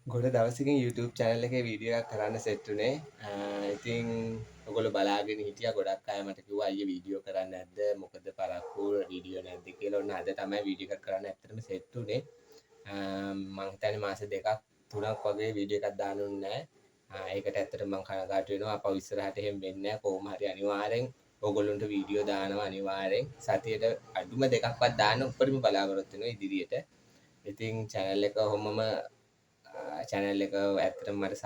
ගොඩ දවසකින් YouTube channel එකේ video එකක් කරන්න සෙට් උනේ. ඉතින් ඔයගොල්ලෝ බලාගෙන හිටියා ගොඩක් අය මට කිව්වා අයියේ වීඩියෝ කරන්න නැද්ද? මොකද පරක්කු වීඩියෝ නැද්ද කියලා. ඔන්න අද තමයි වීඩියෝ එකක් කරන්න ඇත්තටම සෙට් උනේ. මං හිතන්නේ මාස දෙකක් තුනක් වගේ වීඩියෝ එකක් දාන්නුන්නේ නැහැ. ඒකට ඇත්තටම මං කනගාටු වෙනවා. අපව ඉස්සරහට එහෙම වෙන්නේ නැහැ. කොහොම හරි අනිවාර්යෙන් ඔයගොල්ලොන්ට වීඩියෝ දානවා අනිවාර්යෙන්. සතියට අඩුම දෙකක්වත් දාන්න උඩරිම බලාපොරොත්තු වෙනවා ඉදිරියට. ඉතින් channel එක ඔහොමම channel එක ඇත්තටම මට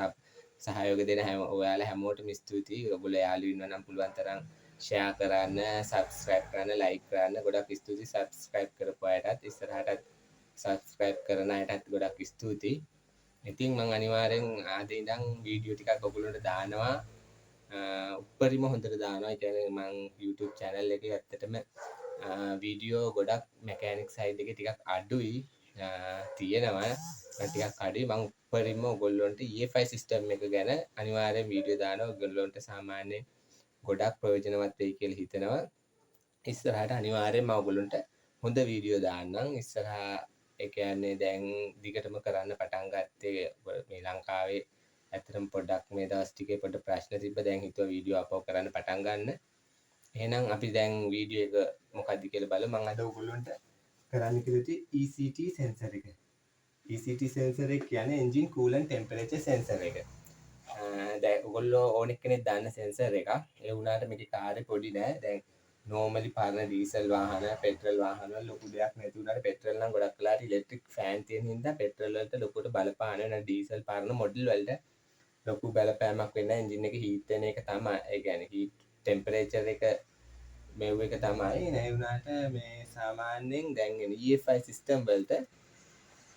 සහයෝගය දෙන හැම ඔයාලා හැමෝටම ස්තුතියි. ඔයගොල්ලෝ යාළුවෝ ඉන්නවා නම් පුළුවන් තරම් share කරන්න, subscribe කරන්න, like කරන්න. ගොඩක් ස්තුතියි subscribe කරපු අයටත් ඉස්සරහටත් subscribe කරන අයටත් ගොඩක් ස්තුතියි. ඉතින් මම අනිවාර්යෙන් අද ඉඳන් වීඩියෝ ටිකක් ඔයගොල්ලන්ට දානවා. උපරිම හොඳට දානවා. ඒ කියන්නේ මම YouTube channel එකේ ඇත්තටම වීඩියෝ ගොඩක් mechanic side එකේ ටිකක් අඩුයි. තියෙනවා ටිකක් අඩුයි. මම උපරිම ඔයගොල්ලන්ට EFI system එක ගැන අනිවාර්යෙන් වීඩියෝ දානවා. ඔයගොල්ලන්ට සාමාන්‍යයෙන් ගොඩක් ප්‍රයෝජනවත් වෙයි කියලා හිතනවා. ඉස්සරහට අනිවාර්යෙන් මම ඔයගොල්ලන්ට හොඳ වීඩියෝ දාන්නම්. ඉස්සරහා ඒ කියන්නේ දැන් දිගටම කරන්න පටන් ගත්තේ මේ ලංකාවේ ඇත්තටම පොඩ්ඩක් මේ දවස් ටිකේ පොඩ ප්‍රශ්න තිබ්බ. දැන් හිතුවා වීඩියෝ අප්ලෝඩ් කරන්න පටන් ගන්න. එහෙනම් අපි දැන් වීඩියෝ එක මොකක්ද කියලා බලමු. මම අද ඔයගොල්ලන්ට කරන්න කිව්වේ ECT sensor එක. ECT sensor එක කියන්නේ engine coolant temperature sensor එක. දැන් ඔයගොල්ලෝ ඕන එක්කෙනෙක් දාන්න sensor එකක්. ඒ වුණාට මේකේ කාර්ය පොඩි නෑ. දැන් normally පරණ ඩීසල් වාහන, පෙට්‍රල් වාහන වල ලොකු දෙයක් නැති වුණාට පෙට්‍රල් නම් ගොඩක් වෙලාට ඉලෙක්ට්‍රික් ෆෑන් තියෙන හින්දා පෙට්‍රල් වලට ලොකුට බලපාන වෙන ඩීසල් පරණ මොඩල් වලට ලොකු බලපෑමක් වෙන්නේ නැහැ. එන්ජින් එක හීට් වෙන එක තමයි. ඒ කියන්නේ හීට් ටෙම්පරේචර් එක මෙව් එක තමයි. ඒ වුණාට මේ සාමාන්‍යයෙන් දැන් එන EFI සිස්ටම් වලට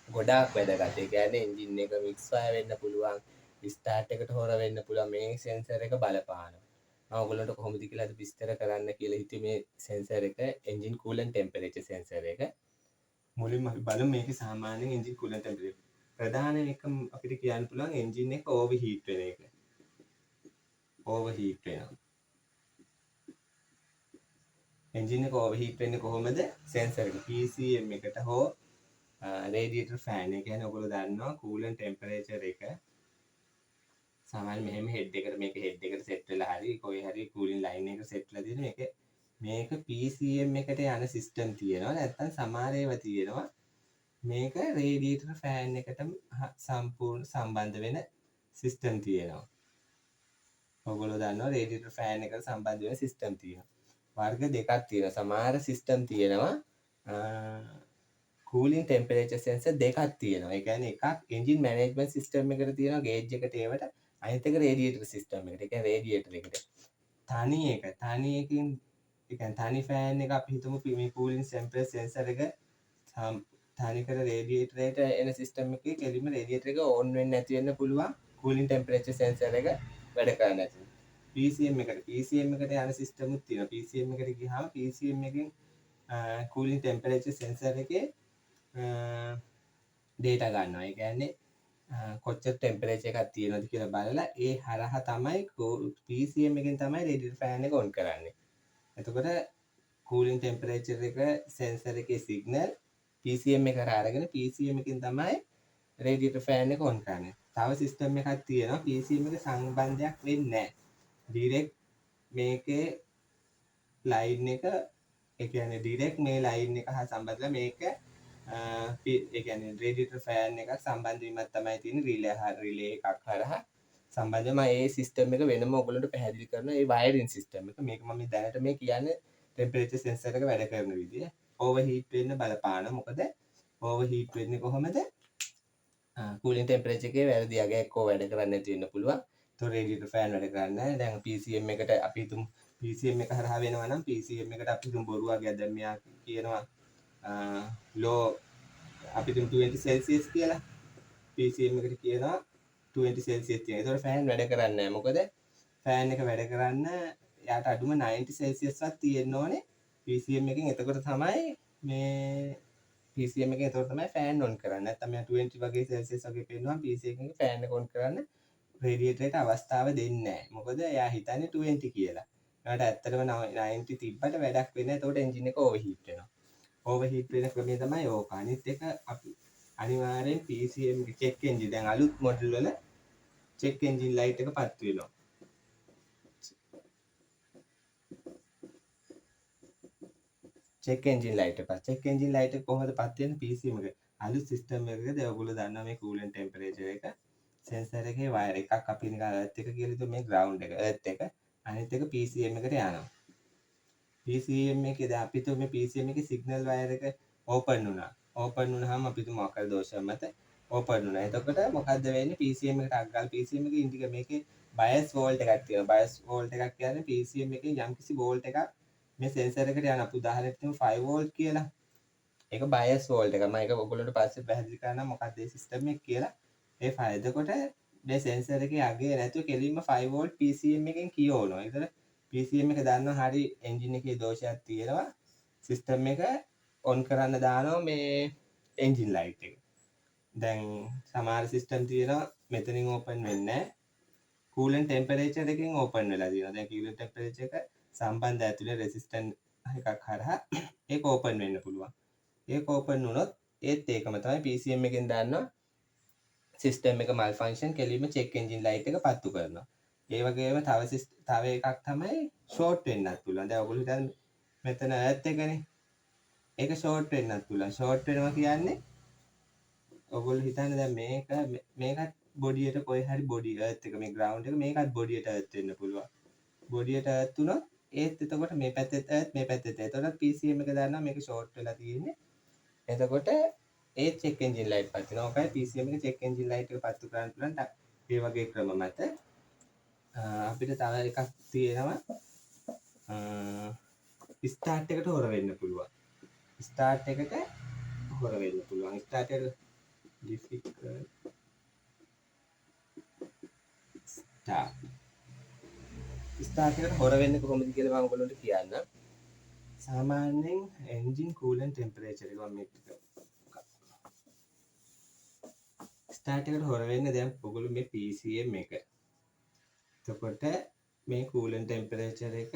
ගොඩාක් වැදගත්. ඒ කියන්නේ එන්ජින් එක මික්ස් ෆයර් වෙන්න පුළුවන්, ස්ටාර්ට් එකට හොර වෙන්න පුළුවන්. මේ සෙන්සර් එක බලපානවා. මම ඔයගොල්ලන්ට කොහොමද කියලා අද විස්තර කරන්න කියලා හිතුවේ. මේ සෙන්සර් එක එන්ජින් කූලන්ට් ටෙම්පරේචර් සෙන්සර් එක. මුලින්ම අපි බලමු මේකේ සාමාන්‍යයෙන් එන්ජින් කූලන්ට් ටෙම්පරේචර්. ප්‍රධාන එක අපිට කියන්න පුළුවන් එන්ජින් එක ඕවර් හීට් වෙන එක. ඕවර් හීට් වෙනවා. එන්ජින් එක ඕවර් හීට් වෙන්නේ කොහොමද? සෙන්සර් එක PCM එකට හෝ රේඩියේටර් ෆෑන් එක. කියන්නේ ඔයගොල්ලෝ දන්නවා කූලන්ට් ටෙම්පරේචර් එක සාමාන්‍ය මෙහෙම හෙඩ් එකට මේක හෙඩ් එකට සෙට් වෙලා හරි කොහේ හරි කූලින් ලයින් එක සෙට් වෙලා තියෙන මේක PCM එකට යන සිස්ටම් තියෙනවා. නැත්නම් සමහර ඒවා තියෙනවා මේක රේඩියේටර් ෆෑන් එකටම සම්පූර්ණ සම්බන්ධ වෙන සිස්ටම් තියෙනවා. ඔයගොල්ලෝ දන්නවා රේඩියේටර් ෆෑන් එකට සම්බන්ධ වෙන සිස්ටම් තියෙනවා. වර්ග දෙකක් තියෙනවා. සමහර සිස්ටම් තියෙනවා cooling temperature sensor දෙකක් තියෙනවා. ඒ කියන්නේ එකක් engine management system එකට තියෙනවා gauge එකට ඒවට. අනිත් එක radiator system එකට. ඒ කියන්නේ radiator එකට. තනි එකකින් ඒ කියන්නේ තනි fan එක අපි හිතමු මේ cooling temperature sensor එක තනි කර radiator එකට එන system එකේ කෙලින්ම radiator එක on වෙන්නේ නැති වෙන්න පුළුවන්. cooling temperature sensor එක වැඩ කරන්නේ නැති. PCM එකට යන system උත් තියෙනවා. PCM එකට ගියාම PCM එකෙන් cooling temperature sensor එකේ ඩේටා ගන්නවා. ඒ කියන්නේ කොච්චර ටෙම්පරේචර් එකක් තියෙනවද කියලා බලලා ඒ හරහා තමයි PCM එකෙන් තමයි රේඩියේටර් ෆෑන් එක ඔන් කරන්නේ. එතකොට කූලින් ටෙම්පරේචර් එක සෙන්සර් එකේ සිග්නල් PCM එක කරා අරගෙන PCM එකෙන් තමයි රේඩියේටර් ෆෑන් එක ඔන් කරන්නේ. තව සිස්ටම් එකක් තියෙනවා PCM එක සම්බන්ධයක් වෙන්නේ නැහැ. ඩිරෙක්ට් මේකේ ලයින් එක ඒ කියන්නේ ඩිරෙක්ට් මේ ලයින් එක හා සම්බන්ධලා මේක ඒ කියන්නේ රේඩියේටර් ෆෑන් එකක් සම්බන්ධ වීමක් තමයි තියෙන්නේ රිලේ එකක් හරහා සම්බන්ධ වෙනවා. ඒ සිස්ටම් එක වෙනම ඔයගොල්ලන්ට පැහැදිලි කරනවා. ඒ වයරින් සිස්ටම් එක මේක මම දැනට මේ කියන්නේ ටෙම්පරේචර් සෙන්සර් එක වැඩ කරන විදිය. ඕවර් හීට් වෙන්න බලපාන. මොකද ඕවර් හීට් වෙන්නේ කොහොමද? කූලින් ටෙම්පරේචර් එකේ වැරදි අගයක් හෝ වැඩ කරන්නේ නැති වෙන්න පුළුවන්. ඒතකොට රේඩියේටර් ෆෑන් වැඩ කරන්නේ නැහැ. දැන් PCM එකට අපි හිතමු PCM එක හරහා වෙනවා නම් PCM එකට අපි හිතමු බොරු වගේ දැන් මෙයා කියනවා ලෝ අපි 20 සෙල්සියස් කියලා PCM එකට කියනවා 20 සෙල්සියස් තියෙනවා. ඒතකොට ෆෑන් වැඩ කරන්නේ නැහැ. මොකද ෆෑන් එක වැඩ කරන්න යාට අඩුම 90 සෙල්සියස්වත් තියෙන්න ඕනේ PCM එකෙන්. එතකොට තමයි මේ PCM එකෙන් එතකොට තමයි ෆෑන් ඔන් කරන්නේ. නැත්නම් මෙයා 20 වගේ සෙල්සියස් වගේ පෙන්නවා PCM එකෙන් ෆෑන් එක ඔන් කරන්න රේඩියේටරේට අවස්ථාව දෙන්නේ නැහැ. මොකද එයා හිතන්නේ 20 කියලා. ඒකට ඇත්තටම 90 තිබ්බට වැඩක් වෙන්නේ නැහැ. එතකොට එන්ජින් එක ඕවර්හීට් වෙනවා. ඕවර්හීට් වෙන ක්‍රමය තමයි ඕක. අනිත් එක අපි අනිවාර්යෙන් PCM චෙක් එන්ජින් දැන් අලුත් මොඩල් වල චෙක් එන්ජින් ලයිට් එක පත් වෙනවා. චෙක් එන්ජින් ලයිට් එක කොහොමද පත් වෙන්නේ PCM එක? අලුත් සිස්ටම් එකකද ඔයගොල්ලෝ දන්නවා මේ කූලන්ට් ටෙම්පරේචර් එක සෙන්සර් එකේ වයර් එකක් අපි නිකන් එර්ත් එක කියලා හිතුව මේ ග්‍රවුන්ඩ් එක එර්ත් එක අනිත් එක PCM එකට යනවා. PCM එකේ දැන් අපි තුමේ PCM එකේ සිග්නල් වයර් එක ඕපන් වුණා. ඕපන් වුණාම අපි තුමු මොකද දෝෂයක් මත ඕපන් වුණා. එතකොට මොකද්ද වෙන්නේ PCM එකට අග්ගල් PCM එකේ ඉන්ඩික මේකේ බයස් වෝල්ට් එකක් තියෙනවා. බයස් වෝල්ට් එකක් කියන්නේ PCM එකේ යම්කිසි වෝල්ට් එකක් මේ සෙන්සර් එකට යන අපි උදාහරණයක් තුමු 5 වෝල්ට් කියලා. ඒක බයස් වෝල්ට් එක. මම ඒක ඔයගොල්ලන්ට පස්සේ පැහැදිලි කරන්නම් මොකක්ද මේ සිස්ටම් එක කියලා. ඒ 5 එතකොට මේ සෙන්සර් එකේ අගේ නැතුව කෙලින්ම 5 වෝල්ට් PCM එකෙන් කියවනවා. ඒතර PCM එක දන්නවා හරි එන්ජින් එකේ දෝෂයක් තියෙනවා. සිස්ටම් එක ඔන් කරන්න දානවා මේ එන්ජින් ලයිට් එක. දැන් සමහර සිස්ටම් තියෙනවා මෙතනින් ඕපන් වෙන්නේ නැහැ. කූලන්ට් ටෙම්පරේචර් එකෙන් ඕපන් වෙලා තියෙනවා. දැන් කූලන්ට් ටෙම්පරේචර් එක සම්බන්ධ ඇතුලේ රෙසිස්ටන්ට් එකක් හරහා ඒක ඕපන් වෙන්න පුළුවන්. ඒක ඕපන් වුණොත් ඒත් ඒකම තමයි PCM එකෙන් දාන්නවා සිස්ටම් එක මල් ෆන්ක්ෂන් කෙලින්ම චෙක් එන්ජින් ලයිට් එක පත්තු කරනවා. ඒ වගේම තව එකක් තමයි ෂෝට් වෙන්නත් පුළුවන්. දැන් ඔයගොල්ලෝ හිතන්න මෙතන ඇත් එකනේ. ඒක ෂෝට් වෙන්නත් පුළුවන්. ෂෝට් වෙනවා කියන්නේ ඔයගොල්ලෝ හිතන්න දැන් මේකත් බොඩියට කොයි හරි බොඩි එර්ත් එක මේ ග්‍රවුන්ඩ් එක මේකත් බොඩියට එර්ත් වෙන්න පුළුවන්. බොඩියට එර්ත් වුණොත් ඒත් එතකොට මේ පැත්තෙත් එර්ත් මේ පැත්තෙත් එර්ත්. එතකොට PCM එක දන්නවා මේක ෂෝට් වෙලා තියෙන්නේ. එතකොට ඒ චෙක් එන්ජින් ලයිට් පත් වෙනවා. ඔකයි PCM එක චෙක් එන්ජින් ලයිට් එක පත්තු කරන්න පුළුවන්. ඒ වගේ ක්‍රම මත අපිට තව එකක් තියෙනවා ස්ටාර්ට් එකට හොර වෙන්න පුළුවන්. ස්ටාර්ට් එකට හොර වෙන්න පුළුවන්. ස්ටාර්ට් එක ඩිෆිකල්ට් ස්ටාර්ට් එකට හොර වෙන්නේ කොහොමද කියලා මම ඔයගොල්ලන්ට කියන්නම්. සාමාන්‍යයෙන් එන්ජින් කූලන්ට් ටෙම්පරේචර් එක මම ස්ටාර්ට් එකට හොර වෙන්නේ දැන් ඔයගොල්ලෝ මේ PCM එක. එතකොට මේ කූලන්ට් ටෙම්පරේචර් එක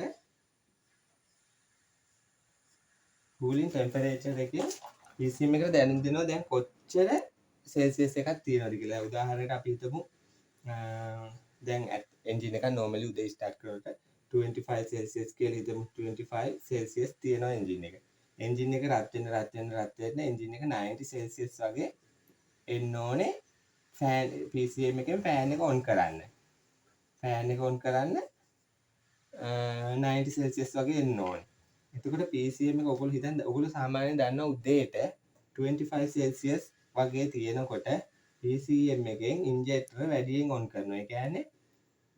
කූලින් ටෙම්පරේචර් එකේ PCM එකට දැනුම් දෙනවා දැන් කොච්චර සෙල්සියස් එකක් තියෙනවද කියලා. උදාහරණයක් අපි හිතමු දැන් එන්ජින් එක normally උදේ ස්ටාර්ට් කරනකොට 25 සෙල්සියස් කියලා හිතමු. 25 සෙල්සියස් තියෙනවා එන්ජින් එක. එන්ජින් එක රත් වෙන එන්ජින් එක 90 සෙල්සියස් වගේ එන්න ඕනේ. ෆෑන් PCM එකෙන් ෆෑන් එක ඔන් කරන්න. ෆෑන් එක ඔන් කරන්න 90 සෙල්සියස් වගේ එන්න ඕනේ. එතකොට PCM එක ඔයගොල්ලෝ හිතන්න ඔයගොල්ලෝ සාමාන්‍යයෙන් දන්නවා උදේට 25 සෙල්සියස් වගේ තියෙනකොට PCM එකෙන් ඉන්ජෙක්ටර් වැඩියෙන් ඔන් කරනවා. ඒ කියන්නේ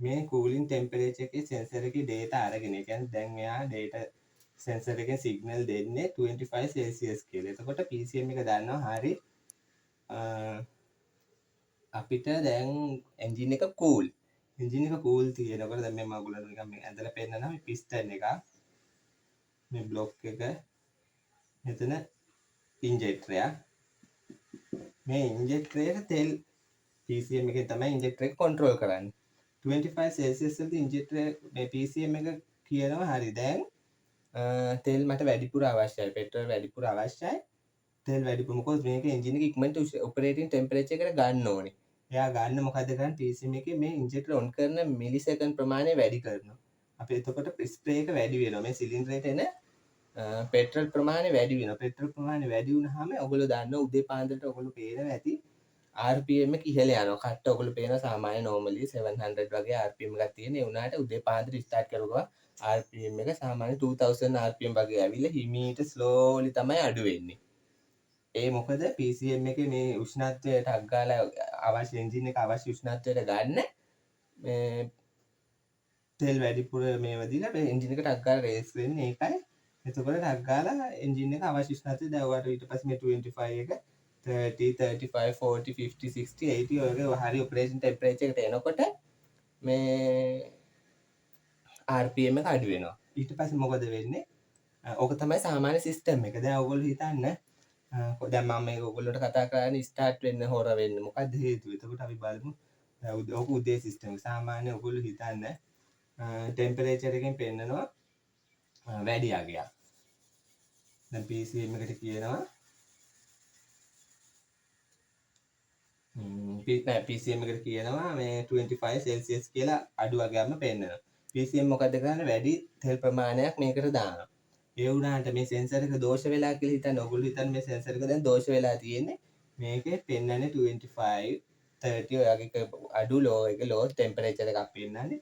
මේ කූලින් ටෙම්පරේචර් එකේ සෙන්සර් එකේ data අරගෙන. ඒ කියන්නේ දැන් මෙයා data සෙන්සර් එකෙන් සිග්නල් දෙන්නේ 25 සෙල්සියස් කියලා. එතකොට PCM එක දන්නවා හරි අපිට දැන් එන්ජින් එක කූල්. එන්ජින් එක කූල් තියෙනකොට දැන් මම ඔයගොල්ලන්ට නිකන් මේ ඇඳලා පෙන්නනවා මේ පිස්ටන් එක මේ බ්ලොක් එක මෙතන ඉන්ජෙක්ටරයක්. මේ ඉන්ජෙක්ටරේට තෙල් PCM එකෙන් තමයි ඉන්ජෙක්ටර් එක කන්ට්‍රෝල් කරන්නේ. 25 සෙල්සියස් වලදී ඉන්ජෙක්ටර් මේ PCM එක කියනවා හරි දැන් තෙල් මට වැඩිපුර අවශ්‍යයි. පෙට්‍රල් වැඩිපුර අවශ්‍යයි. තෙල් වැඩිපුර මොකද මේක එන්ජින් එක ඉක්මනට ඔපරේටින් ටෙම්පරේචර් එකට ගන්න ඕනේ. එයා ගන්න මොකද කරන්නේ PCM එකේ මේ ඉන්ජෙක්ටර් ඔන් කරන මිලිසෙකන්ඩ් ප්‍රමාණය වැඩි කරනවා. අපි එතකොට ස්ප්‍රේ එක වැඩි වෙනවා. මේ සිලින්ඩරේට එන පෙට්‍රල් ප්‍රමාණය වැඩි වෙනවා. පෙට්‍රල් ප්‍රමාණය වැඩි වුණාම ඔයගොල්ලෝ දන්නවා උදේ පාන්දරට ඔයගොල්ලෝ පේනවා ඇති RPM එක ඉහළ යනවා. කට්ට ඔයගොල්ලෝ පේනවා සාමාන්‍ය normally 700 වගේ RPM එකක් තියෙන. ඒ වුණාට උදේ පාන්දර ස්ටාර්ට් කරුවා RPM එක සාමාන්‍ය 2000 RPM වගේ ඇවිල්ලා හිමීට slowly තමයි අඩු වෙන්නේ. ඒ මොකද PCM එකේ මේ උෂ්ණත්වයට අග්ගාලා අවශ්‍ය එන්ජින් එක අවශ්‍ය උෂ්ණත්වයට ගන්න මේ තෙල් වැඩිපුර මේව දීලා මේ එන්ජින් එකට අග්ගාලා රේස් වෙන්නේ ඒකයි. එතකොට අග්ගාලා එන්ජින් එක අවශ්‍ය උෂ්ණත්වය දැන් ඔයාලට ඊට පස්සේ මේ 25 එක 30 35 40 50 60 80 වගේ හරි ඔපරේෂන් ටෙම්පරේචර් එකට එනකොට මේ RPM එක අඩු වෙනවා. ඊට පස්සේ මොකද වෙන්නේ? ඕක තමයි සාමාන්‍ය සිස්ටම් එක. දැන් ඔයගොල්ලෝ හිතන්න දැන් මම මේක ඔයගොල්ලන්ට කතා කරන්නේ ස්ටාර්ට් වෙන්න හොර වෙන්න මොකද්ද හේතුව? එතකොට අපි බලමු. ඔක උදේ සිස්ටම් එක. සාමාන්‍ය ඔයගොල්ලෝ හිතන්න ටෙම්පරේචර් එකෙන් පෙන්නනවා වැඩි අගයක්. දැන් PCM එකට කියනවා නෑ PCM එකට කියනවා මේ 25 සෙල්සියස් කියලා අඩු වගේම පෙන්නනවා. PCM මොකද කරන්නේ වැඩි තෙල් ප්‍රමාණයක් මේකට දානවා. ඒ වුණාට මේ සෙන්සර් එක දෝෂ වෙලා කියලා හිතන්න ඕගොල්ලෝ හිතන්නේ මේ සෙන්සර් එක දැන් දෝෂ වෙලා තියෙන්නේ. මේකේ පෙන්නන්නේ 25 30 ඔය වගේ අඩු ලෝ එක ලෝ ටෙම්පරේචර් එකක් පෙන්නන්නේ.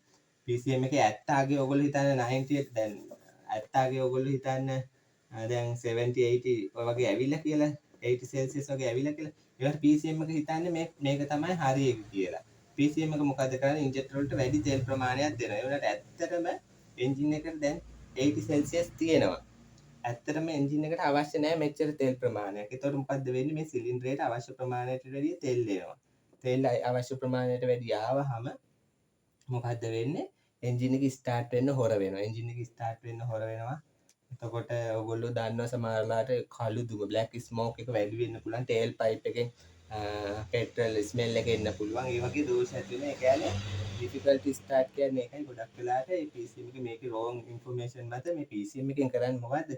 PCM එකේ 70 ඔයගොල්ලෝ හිතන්නේ 90 දැන් 70 ඔයගොල්ලෝ හිතන්නේ දැන් 70 80 ඔය වගේ ඇවිල්ලා කියලා 80 සෙල්සියස් වගේ ඇවිල්ලා කියලා. ඒකට PCM එක හිතන්නේ මේක තමයි හරි එක කියලා. PCM එක මොකද කරන්නේ ඉන්ජෙක්ටර් වලට වැඩි තෙල් ප්‍රමාණයක් දෙනවා. ඒ වුණාට ඇත්තටම එන්ජින් එකට දැන් 80 සෙල්සියස් තියෙනවා. ඇත්තටම එන්ජින් එකට අවශ්‍ය නැහැ මෙච්චර තෙල් ප්‍රමාණයක්. ඒතකොට මොකද්ද වෙන්නේ මේ සිලින්ඩරේට අවශ්‍ය ප්‍රමාණයට වැඩිය තෙල් එනවා. තෙල් අවශ්‍ය ප්‍රමාණයට වැඩි ආවහම මොකද්ද වෙන්නේ? එන්ජින් එක ස්ටාර්ට් වෙන්න හොර වෙනවා. එන්ජින් එක ස්ටාර්ට් වෙන්න හොර වෙනවා. එතකොට ඔයගොල්ලෝ දන්නවා සමහරලාට කළු දුම බ්ලැක් ස්මෝක් එක වැඩි වෙන්න පුළුවන්. ටේල් පයිප් එකෙන් පෙට්‍රල් ස්මෙල් එක එන්න පුළුවන්. ඒ වගේ දෝෂ ඇති වෙන. ඒ කියන්නේ ඩිෆිකල්ටි ස්ටාර්ට් කියන්නේ ඒකයි ගොඩක් වෙලාට මේ PCM එක මේකේ රෝං ඉන්ෆර්මේෂන් මත මේ PCM එකෙන් කරන්නේ මොකද්ද?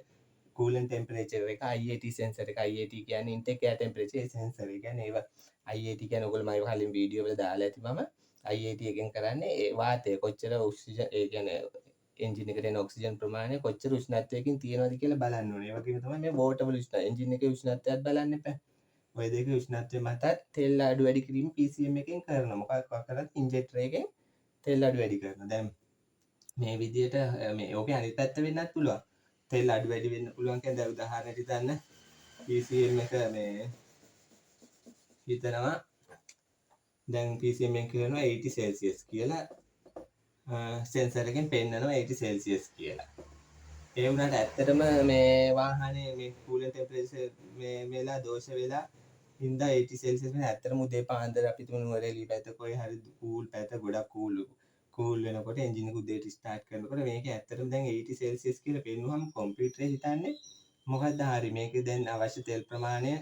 කූලන් ටෙම්පරේචර් එක IAT සෙන්සර් එක IAT කියන්නේ ඉන්ටේක් එයාර් ටෙම්පරේචර් සෙන්සර් එක කියන්නේ ඒව IAT කියන්නේ ඔයගොල්ලෝ මම කලින් වීඩියෝ වල දාලා ඇති මම IAT එකෙන් කරන්නේ ඒ වාතය කොච්චර ඔක්සිජන් ඒ කියන්නේ එන්ජින් එකට එන ඔක්සිජන් ප්‍රමාණය කොච්චර උෂ්ණත්වයකින් තියෙනවද කියලා බලන්න ඕනේ. ඒ වගේම තමයි මේ වෝටබල් උෂ්ණ එන්ජින් එකේ උෂ්ණත්වයත් බලන්න එපා. ඔය දෙකේ උෂ්ණත්වය මතත් තෙල් අඩු වැඩි කිරීම PCM එකෙන් කරනවා. මොකක් කරත් ඉන්ජෙක්ටර් එකෙන් තෙල් අඩු වැඩි කරනවා. දැන් මේ විදිහට මේ ඕකේ අනිත් පැත්ත වෙන්නත් පුළුවන්. තෙල් අඩු වැඩි වෙන්න පුළුවන් කියන්නේ දැන් උදාහරණයක් හිතන්න PCM එක මේ හිතනවා දැන් PCM එක කරනවා 80 සෙල්සියස් කියලා සෙන්සර් එකෙන් පෙන්නනවා 80 සෙල්සියස් කියලා. ඒ වුණාට ඇත්තටම මේ වාහනේ මේ කූලන් ටෙම්පරේචර් මේලා දෝෂ වෙලා හින්දා 80 සෙල්සියස් වෙන ඇත්තටම උදේ පාන්දර අපි තුමු නුවරඑළිය පැත්ත කොයි හරි කූල් පැත්ත ගොඩක් කූල් වෙනකොට එන්ජින් එක උදේට ස්ටාර්ට් කරනකොට මේක ඇත්තටම දැන් 80 සෙල්සියස් කියලා පෙන්නුවම කම්පියුටරේ හිතන්නේ මොකක්ද හරි මේකේ දැන් අවශ්‍ය තෙල් ප්‍රමාණය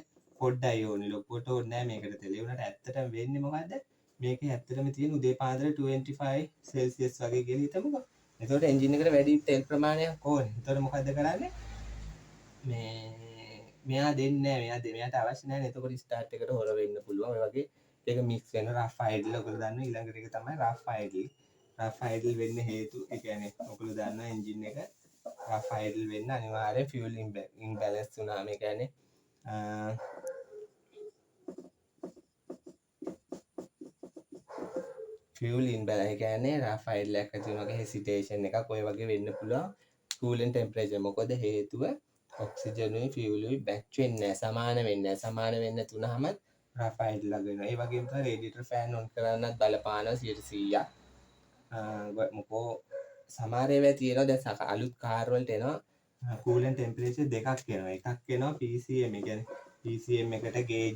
පොඩ්ඩයි ඕනේ ලොකුවට ඕනේ නැහැ මේකට තෙල්. ඒ වුණාට ඇත්තටම වෙන්නේ මොකද්ද? මේකේ ඇත්තටම තියෙන උදේ පාන්දර 25 සෙල්සියස් වගේ කියලා හිතමුකෝ. එතකොට එන්ජින් එකට වැඩි තෙල් ප්‍රමාණයක් ඕනේ. එතකොට මොකද කරන්නේ? මෙයා දෙන්නේ නැහැ. මෙයාට අවශ්‍ය නැහැ. එතකොට ස්ටාර්ට් එකට හොර වෙන්න පුළුවන්. ඔය වගේ ඒක මික්ස් වෙන රෆ් අයිඩල් ඔයගොල්ලෝ දන්නවා ඊළඟට එක තමයි රෆ් අයිඩල්. රෆ් අයිඩල් වෙන්න හේතු ඒ කියන්නේ ඔයගොල්ලෝ දන්නවා එන්ජින් එක රෆ් අයිඩල් වෙන්න අනිවාර්යෙන් ෆියුල් ඉම්බැලන්ස් වුණාම ඒ කියන්නේ ෆියුල් ඉම්බැලන්ස් ඒ කියන්නේ රෆ් අයිඩල් එකක් ඇති වෙනවා හෙසිටේෂන් එකක් ඔය වගේ වෙන්න පුළුවන් කූලන් ටෙම්පරේචර් මොකද හේතුව ඔක්සිජනුයි ෆියුලුයි මැච් වෙන්නේ නැහැ සමාන වෙන්නේ නැහැ සමාන වෙන්නේ නැතුනහම රෆ් අයිඩල් ළඟ වෙනවා ඒ වගේම තමයි රේඩියේටර් ෆෑන් ඔන් කරන්නත් බලපානවා 100%ක් මොකෝ සමහර ඒවා තියෙනවා දැන් අලුත් කාර් වලට එනවා කූලන් ටෙම්පරේචර් දෙකක් එනවා එකක් එනවා PCM ඒ කියන්නේ PCM එකට ගේජ්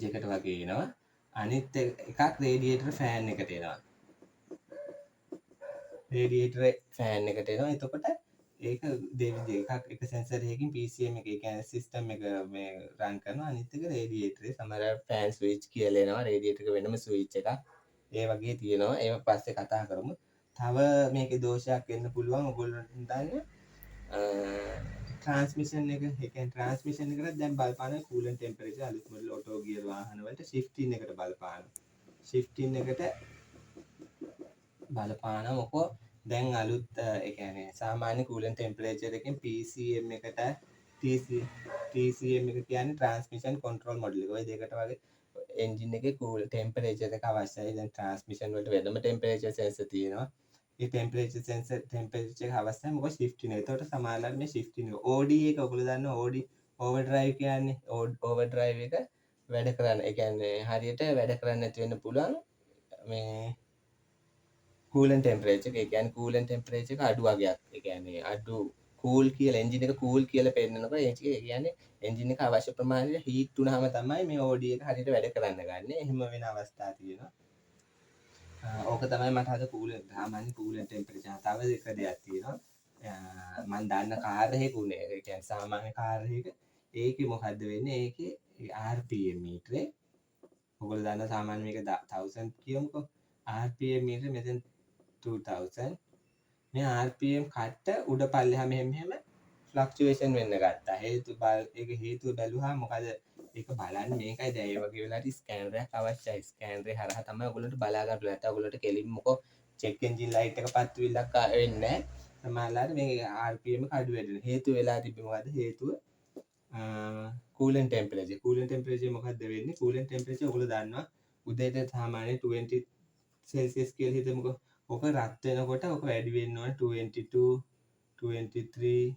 එකට වගේ එනවා අනිත් එකක් රේඩියේටර් ෆෑන් එකට එනවා රේඩියේටර් ෆෑන් එකට එනවා එතකොට ඒක දෙවිදි එකක් එක සෙන්සර් එකකින් PCM එක කියන්නේ සිස්ටම් එක මේ රන් කරනවා අනිත් එක රේඩියේටරේ සමහර ෆෑන් ස්විච් කියලා එනවා රේඩියේටර් එක වෙනම ස්විච් එකක් ඒ වගේ තියෙනවා ඒව පස්සේ කතා කරමු තව මේකේ දෝෂයක් එන්න පුළුවන් ඔයගොල්ලෝ දන්නේ ට්‍රාන්ස්මිෂන් එක ඒ කියන්නේ ට්‍රාන්ස්මිෂන් එකට දැන් බලපාන කූලන් ටෙම්පරේචර් අලුත් මොඩල් ඔටෝ ගියර් වාහන වලට ෂිෆ්ටින් එකට බලපාන ෂිෆ්ටින් එකට බලපාන මොකෝ දැන් අලුත් ඒ කියන්නේ සාමාන්‍ය කූලන් ටෙම්පරේචර් එකෙන් PCM එකට TCM එක කියන්නේ ට්‍රාන්ස්මිෂන් කන්ට්‍රෝල් මොඩල් එක. ඔය දෙකට වගේ එන්ජින් එකේ කූල් ටෙම්පරේචර් එක අවශ්‍යයි. දැන් ට්‍රාන්ස්මිෂන් වලට වෙනම ටෙම්පරේචර් සෙන්සර් තියෙනවා. ඒ ටෙම්පරේචර් සෙන්සර් ටෙම්පරේචර් එක අවශ්‍යයි මොකද ෂිෆ්ටින් එක. ඒතකොට සමහරවල් මේ ෂිෆ්ටින් එක OD එක ඔයගොල්ලෝ දන්නවා OD ඕවර්ඩ්‍රයිව් කියන්නේ ඕවර්ඩ්‍රයිව් එක වැඩ කරන්න. ඒ කියන්නේ හරියට වැඩ කරන්න නැති වෙන්න පුළුවන් මේ කූලන් ටෙම්පරේචර් එක. ඒ කියන්නේ කූලන් ටෙම්පරේචර් එක අඩු වගේක්. ඒ කියන්නේ අඩු කූල් කියලා එන්ජින් එක කූල් කියලා පෙන්නනකොට ඒ කියන්නේ එන්ජින් එක අවශ්‍ය ප්‍රමාණයට හීට් වුණාම තමයි මේ OD එක හරියට වැඩ කරන්න ගන්න. එහෙම වෙන අවස්ථා තියෙනවා. ඕක තමයි මට අද කූලන් සාමාන්‍ය කූලන් ටෙම්පරේචර්. තව එක දෙයක් තියෙනවා. මම දන්න කාර් එකක උනේ. ඒ කියන්නේ සාමාන්‍ය කාර් එකක ඒකේ මොකද්ද වෙන්නේ? ඒකේ RPM මීටරේ ඔයගොල්ලෝ දන්න සාමාන්‍ය මේක 1000 කියමුකෝ. RPM මීටර මෙතන 2000 මේ RPM කට්ට උඩ පල්ලෙහා මෙහෙම ෆ්ලක්චුවේෂන් වෙන්න ගත්තා. ඒක හේතුව බැලුවා මොකද ඒක බලන්න මේකයි දැන් ඒ වගේ වෙලාවට ස්කෑනර් එකක් අවශ්‍යයි. ස්කෑනර් එක හරහා තමයි ඔයගොල්ලන්ට බලා ගන්න පුළුවන්. නැත්නම් ඔයගොල්ලන්ට කෙලින්ම මොකෝ චෙක් එන්ජින් ලයිට් එක පත්විල්ලක් වෙන්නේ නැහැ. සමහරවිට මේ RPM එක අඩු වෙන්න. හේතුව වෙලා තිබ්බේ මොකද්ද? හේතුව කූලන්ට් ටෙම්පරේචර්. කූලන්ට් ටෙම්පරේචර් මොකද්ද වෙන්නේ? කූලන්ට් ටෙම්පරේචර් ඔයගොල්ලෝ දන්නවා උදේට සාමාන්‍යයෙන් 20 සෙල්සියස් කියලා හිතමුකෝ. ඔක රත් වෙනකොට ඔක වැඩි වෙන්න ඕනේ 22 23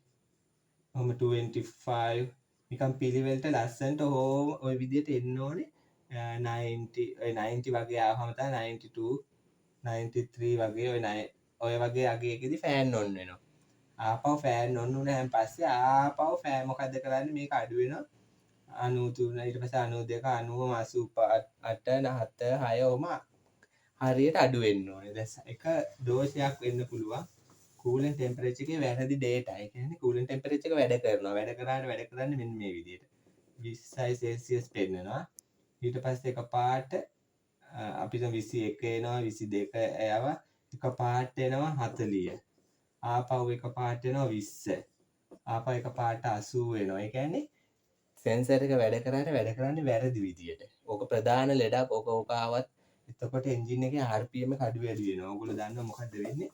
ඔහොම 25 නිකන් පිළිවෙලට ලස්සනට ඕම ওই විදිහට එන්න ඕනේ 90 වගේ ආවම තමයි 92 93 වගේ ඔය වගේ අගයකදී ෆෑන් ඔන් වෙනවා. ආපහු ෆෑන් ඔන් වුණාන් පස්සේ ආපහු ෆෑන් මොකද කරන්නේ මේක අඩු වෙනවා 93 ඊට පස්සේ 92 90 88 7 6 ඔහොම හරියට අඩු වෙන්න ඕනේ. දැන් එක දෝෂයක් වෙන්න පුළුවන්. කූලන්ට් ටෙම්පරේචර් එකේ වැරදි ඩේටා. ඒ කියන්නේ කූලන්ට් ටෙම්පරේචර් එක වැඩ කරනවා. වැඩ කරන්නේ මෙන්න මේ විදිහට. 20 සෙල්සියස් පෙන්නනවා. ඊට පස්සේ එකපාරට අපි දැන් 21 එනවා 22 යව එකපාරට එනවා 40. ආපහු එකපාරට එනවා 20. ආපහු එකපාරට 80 එනවා. ඒ කියන්නේ සෙන්සර් එක වැඩ කරන්නේ වැරදි විදියට. ඕක ප්‍රධාන ලෙඩක්. ඕක ආවත් එතකොට එන්ජින් එකේ RPM එක අඩු වැඩි වෙනවා. ඔයගොල්ලෝ දන්නවා මොකද්ද වෙන්නේ?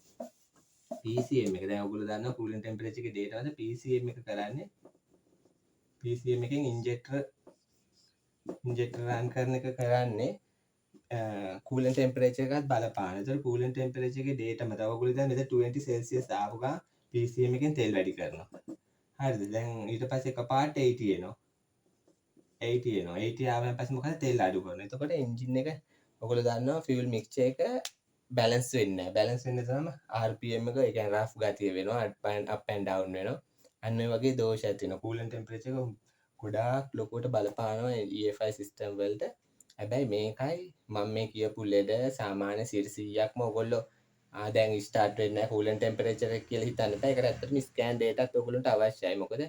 PCM එක. දැන් ඔයගොල්ලෝ දන්නවා කූලන්ට් ටෙම්පරේචර් එකේ data වල PCM එක කරන්නේ PCM එකෙන් ඉන්ජෙක්ටර් රන් කරන එක කරන්නේ කූලන්ට් ටෙම්පරේචර් එකත් බලපාන. ඒතකොට කූලන්ට් ටෙම්පරේචර් එකේ data මත ඔයගොල්ලෝ දැන් මෙතන 20 සෙල්සියස් ආපු ගමන් PCM එකෙන් තෙල් වැඩි කරනවා. හරිද? දැන් ඊට පස්සේ එකපාරට 80 එනවා. 80 ආවම පස්සේ මොකද තෙල් අඩු කරනවා. එතකොට එන්ජින් එක ඔයගොල්ලෝ දන්නවා ෆියුල් මික්ස්චර් එක බැලන්ස් වෙන්නේ නැහැ. බැලන්ස් වෙන්න තමයි RPM එක ඒ කියන්නේ රෆ් ගතිය වෙනවා, up and down වෙනවා. අන්න ඔය වගේ දෝෂයක් තියෙනවා. කූලන්ට් ටෙම්පරේචර් එක ගොඩාක් ලොකුවට බලපානවා EFI සිස්ටම් වලට. හැබැයි මේකයි මම මේ කියපු ලෙඩ සාමාන්‍ය 100%ක්ම ඔයගොල්ලෝ දැන් ස්ටාර්ට් වෙන්නේ නැහැ කූලන්ට් ටෙම්පරේචර් එක කියලා හිතන්න බෑ. ඒකට ඇත්තටම ස්කෑන් ඩේටාත් ඔයගොල්ලන්ට අවශ්‍යයි. මොකද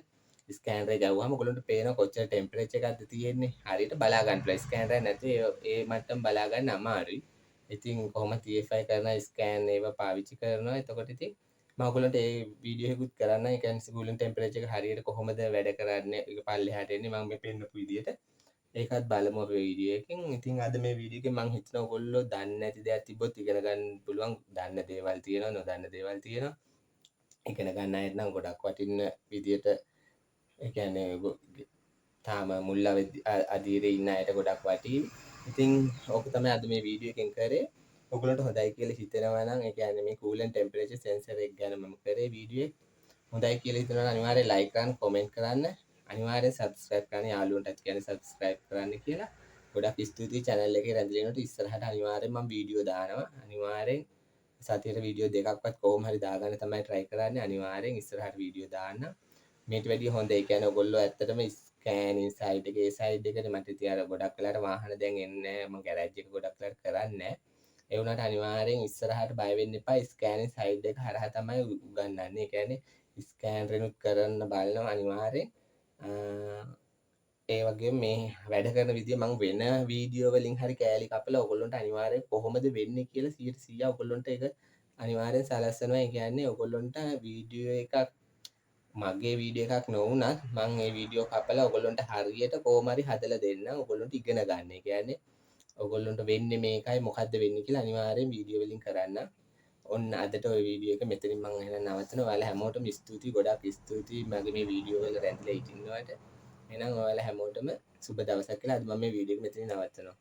ස්කෑනර් එක ගවුවම ඔයගොල්ලන්ට පේන කොච්චර ටෙම්පරේචර් එකක්ද තියෙන්නේ. හරියට බලා ගන්න පුළුවන්. ස්කෑනර් එක නැතුව ඒ මට්ටම බලා ගන්න අමාරුයි. ඉතින් කොහොමද TFI කරන ස්කෑන් ඒවා පාවිච්චි කරනවා. එතකොට ඉතින් මම ඔයගොල්ලන්ට ඒ වීඩියෝ එකකුත් කරන්න. ඒ කියන්නේ කූලන්ට් ටෙම්පරේචර් එක හරියට කොහොමද වැඩ කරන්නේ. ඒක පල්ලෙහාට එන්නේ මම මේ පෙන්නපු විදියට. ඒකත් බලමු අපේ වීඩියෝ එකෙන්. ඉතින් අද මේ වීඩියෝ එකෙන් මම හිතනවා ඔයගොල්ලෝ දන්නේ නැති දේවල් තිබ්බොත් ඉගෙන ගන්න පුළුවන්. දන්න දේවල් තියෙනවා, නොදන්න දේවල් තියෙනවා. ඉගෙන ගන්න අයට නම් ගොඩක් වටින විදියට ඒ කියන්නේ තාම මුල් අධීරේ ඉන්න අයට ගොඩක් වටී. ඉතින් ඕක තමයි අද මේ වීඩියෝ එකෙන් කරේ. ඔයගොල්ලන්ට හොඳයි කියලා හිතෙනවා නම් ඒ කියන්නේ මේ කූලන්ට් ටෙම්පරේචර් සෙන්සර් එක ගැන මම කරේ වීඩියෝ එක. හොඳයි කියලා හිතනවා නම් අනිවාර්යෙන් ලයික් කරන්න, කමෙන්ට් කරන්න. අනිවාර්යෙන් සබ්ස්ක්‍රයිබ් කරන්න. යාළුවන්ටත් කියන්නේ සබ්ස්ක්‍රයිබ් කරන්න කියලා. ගොඩක් ස්තුතියි channel එකේ රැඳිලා ඉන්නකොට. ඉස්සරහට අනිවාර්යෙන් මම වීඩියෝ දානවා. අනිවාර්යෙන් සතියට වීඩියෝ දෙකක්වත් කොහොම හරි දාගන්න තමයි try කරන්නේ. අනිවාර්යෙන් ඉස්සරහට වීඩියෝ දාන්න. මේට වැඩිය හොඳ. ඒ කියන්නේ ඔයගොල්ලෝ ඇත්තටම ස්කෑනින් සයිඩ් එකේ සයිඩ් එකට මට ඉතින් අර ගොඩක් වෙලාට වාහන දැන් එන්නේ නැහැ. මම ගෑරේජ් එක ගොඩක් වෙලාට කරන්නේ නැහැ. ඒ වුණාට අනිවාර්යෙන් ඉස්සරහට බය වෙන්න එපා. ස්කෑනින් සයිඩ් එක හරහා තමයි උගන්වන්නේ. ඒ කියන්නේ ස්කෑන් රෙනුත් කරන්න බලනවා අනිවාර්යෙන්. ඒ වගේම මේ වැඩ කරන විදිය මම වෙන වීඩියෝ වලින් හරි කෑලි කපලා ඔයගොල්ලන්ට අනිවාර්යෙන් කොහොමද වෙන්නේ කියලා 100% ඔයගොල්ලන්ට ඒක අනිවාර්යෙන් සලස්වනවා. ඒ කියන්නේ ඔයගොල්ලන්ට වීඩියෝ එකක් මගේ වීඩියෝ එකක් නොවුනත් මම මේ වීඩියෝ කපලා ඔයගොල්ලන්ට හරියට කොහොම හරි හදලා දෙන්න. ඔයගොල්ලන්ට ඉගෙන ගන්න. ඒ කියන්නේ ඔයගොල්ලන්ට වෙන්නේ මේකයි මොකද්ද වෙන්නේ කියලා අනිවාර්යෙන් වීඩියෝ වලින් කරන්න. ඔන්න අදට ওই වීඩියෝ එක මෙතනින් මම එහෙනම් නවත්තනවා. ඔයාලා හැමෝටම ස්තුතියි, ගොඩක් ස්තුතියි මගේ මේ වීඩියෝ වල රැඳිලා ඉන්නවට. එහෙනම් ඔයාලා හැමෝටම සුබ දවසක් කියලා අද මම මේ වීඩියෝ එක මෙතනින් නවත්තනවා.